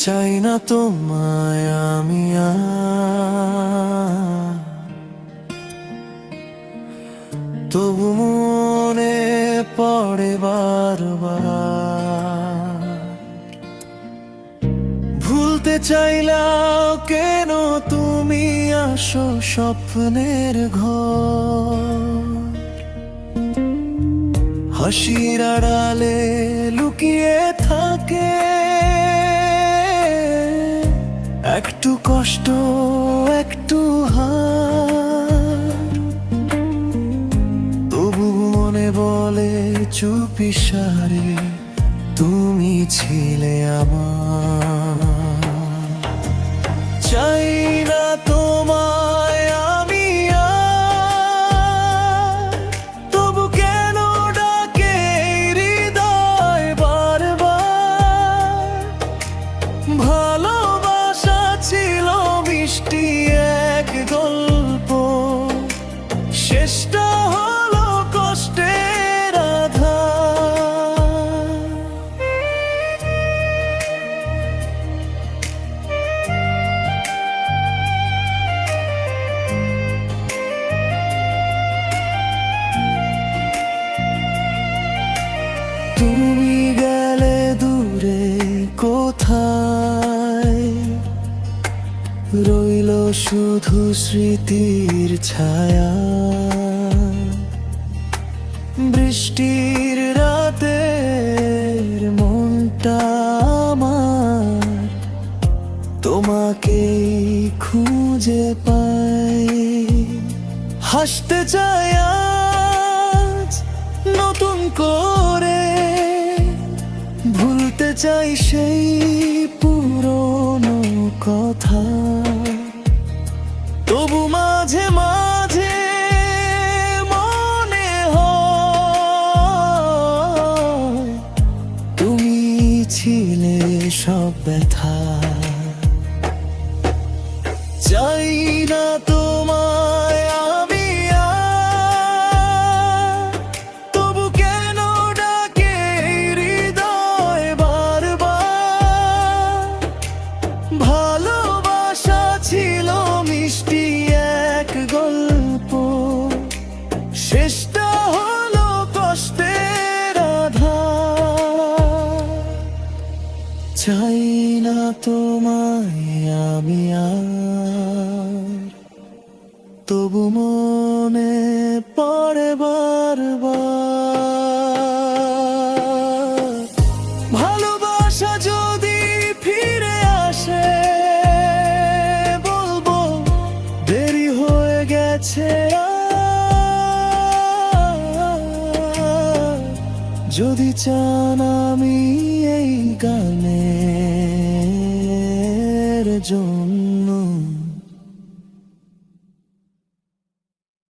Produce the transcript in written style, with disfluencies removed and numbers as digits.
চাই না তোমায় আমি আর, তবু মনে পড়ে বারবার। ভুলতে চাইলাও কেন তুমি আসো স্বপ্নের ঘর, হাসির আড়ালে লুকিয়ে থাকে একটু কষ্ট, একটু হার। তবু মনে বলে চুপিসারে তুমি ছিলে আমার। চাই না তোমায় আমি আর, তবু কেন ডাকে হৃদয় বারবার। ভালোবাসা ছিল মিষ্টি এক গল্প, শেষটা হলো কষ্টের আধার। তুমি গেলে দূরে কোথায়, রইল শুধু স্মৃতির ছায়া। বৃষ্টির রাতের মনটা আমার তোমাকেই খুঁজে পায়। হাসতে চাই আজ নতুন করে, ভুলতে চাই সেই পুরনো কথা। তবু মাঝে মাঝে মনে হয় তুমি ছিলে সব ব্যথা। চাই না তোমায় আমি আর, তবু কেন ডাকে হৃদয় বারবার। ভালোবাসা ছিল মিষ্টি এক গল্প, শেষটা হলো কষ্টের আধার। চাই না তোমায় আমি আর, তবু মনে পড়ে বারবার। ভালোবাসা যদি ফিরে আসে বলবো দেরি হয়ে গেছে আর। যদি চান আমি এই গানের জন্য